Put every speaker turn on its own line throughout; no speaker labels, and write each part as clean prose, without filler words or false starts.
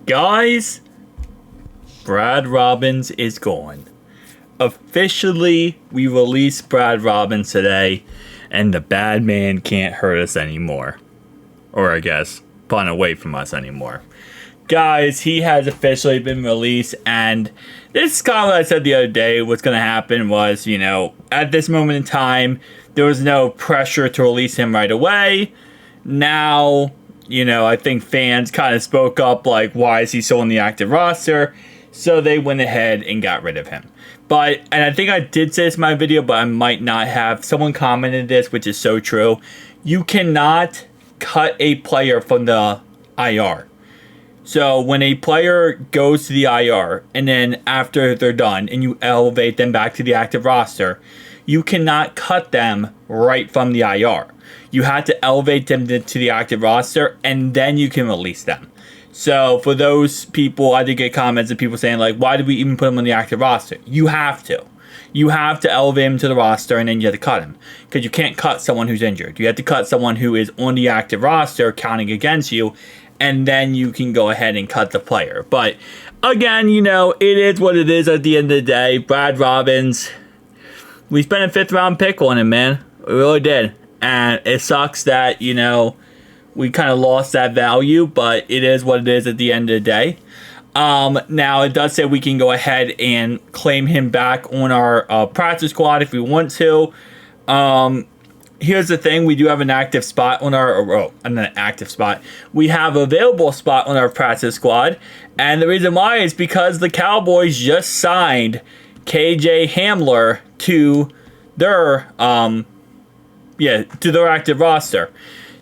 Guys, Brad Robbins is gone. Officially, we released Brad Robbins today, and the bad man can't hurt us anymore. Or I guess, punt away from us anymore. Guys, he has officially been released, and this is kind of what I said the other day. What's going to happen was, at this moment in time, there was no pressure to release him right away. Now, I think fans kind of spoke up like, why is he still on the active roster? So they went ahead and got rid of him. And I think I did say this in my video, but I might not have. Someone commented this, which is so true. You cannot cut a player from the IR. So when a player goes to the IR, and then after they're done, and you elevate them back to the active roster, you cannot cut them right from the IR. You have to elevate them to the active roster, and then you can release them. So for those people, I did get comments of people saying, like, why did we even put him on the active roster? You have to. You have to elevate him to the roster, and then you have to cut him. Because you can't cut someone who's injured. You have to cut someone who is on the active roster counting against you, and then you can go ahead and cut the player. But again, it is what it is at the end of the day. Brad Robbins, we spent a 5th round pick on him, man. We really did. And it sucks that, we kind of lost that value, but it is what it is at the end of the day. Now, it does say we can go ahead and claim him back on our practice squad if we want to. Here's the thing. We do have an active spot on we have an available spot on our practice squad. And the reason why is because the Cowboys just signed KJ Hamler to their active roster.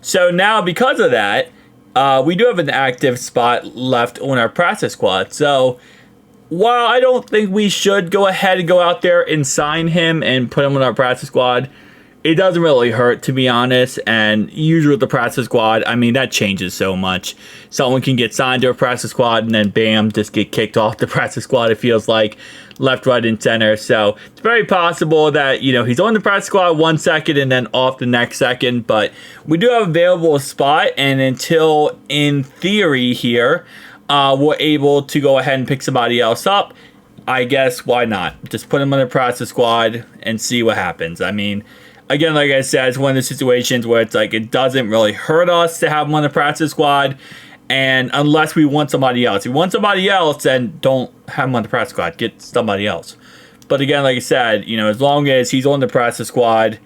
So now because of that, we do have an active spot left on our practice squad. So while I don't think we should go ahead and go out there and sign him and put him on our practice squad, it doesn't really hurt, to be honest. And usually with the practice squad, that changes so much. Someone can get signed to a practice squad and then bam, just get kicked off the practice squad, it feels like, left, right, and center. So it's very possible that, he's on the practice squad 1 second and then off the next second. But we do have available spot, and until, in theory here, we're able to go ahead and pick somebody else up, I guess why not? Just put him on the practice squad and see what happens. Again, like I said, it's one of the situations where it's like it doesn't really hurt us to have him on the practice squad, and unless we want somebody else. If we want somebody else, then don't have him on the practice squad. Get somebody else. But again, like I said, as long as he's on the practice squad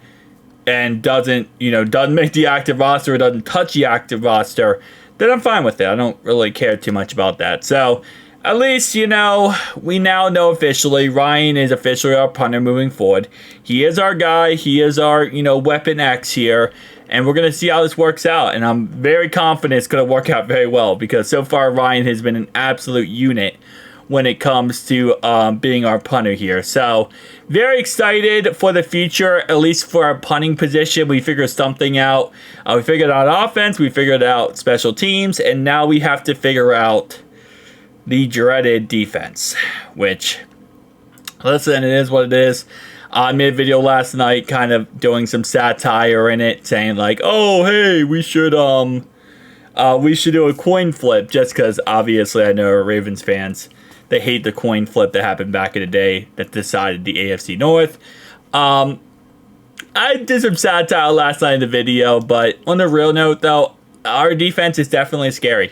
and doesn't make the active roster or doesn't touch the active roster, then I'm fine with it. I don't really care too much about that. So at least, we now know officially Ryan is officially our punter moving forward. He is our guy. He is our, weapon X here. And we're going to see how this works out. And I'm very confident it's going to work out very well, because so far Ryan has been an absolute unit when it comes to being our punter here. So very excited for the future, at least for our punting position. We figured something out. We figured out offense. We figured out special teams. And now we have to figure out the dreaded defense, which, listen, it is what it is. I made a video last night kind of doing some satire in it, saying like, oh, hey, we should do a coin flip, just because obviously I know our Ravens fans, they hate the coin flip that happened back in the day that decided the AFC North. I did some satire last night in the video, but on a real note, though, our defense is definitely scary.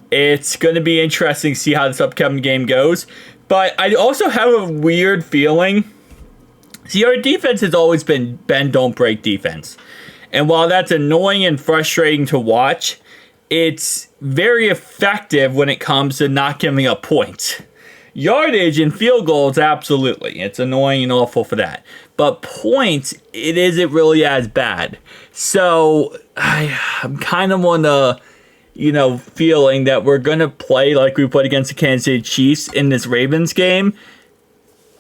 It's going to be interesting to see how this upcoming game goes. But I also have a weird feeling. See, our defense has always been bend, don't break defense. And while that's annoying and frustrating to watch, it's very effective when it comes to not giving up points. Yardage and field goals, absolutely. It's annoying and awful for that. But points, it isn't really as bad. So I'm kind of on the feeling that we're going to play like we played against the Kansas City Chiefs in this Ravens game.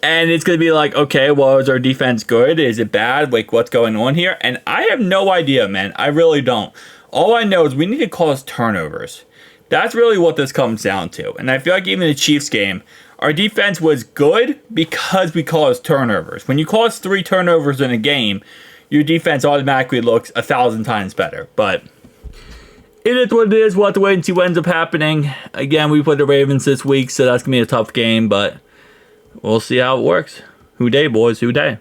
And it's going to be like, okay, well, is our defense good? Is it bad? Like, what's going on here? And I have no idea, man. I really don't. All I know is we need to cause turnovers. That's really what this comes down to. And I feel like even the Chiefs game, our defense was good because we caused turnovers. When you cause 3 turnovers in a game, your defense automatically looks 1,000 times better. But it is what it is. We'll have to wait and see what ends up happening. Again, we play the Ravens this week, so that's going to be a tough game, but we'll see how it works. Who day, boys? Who day?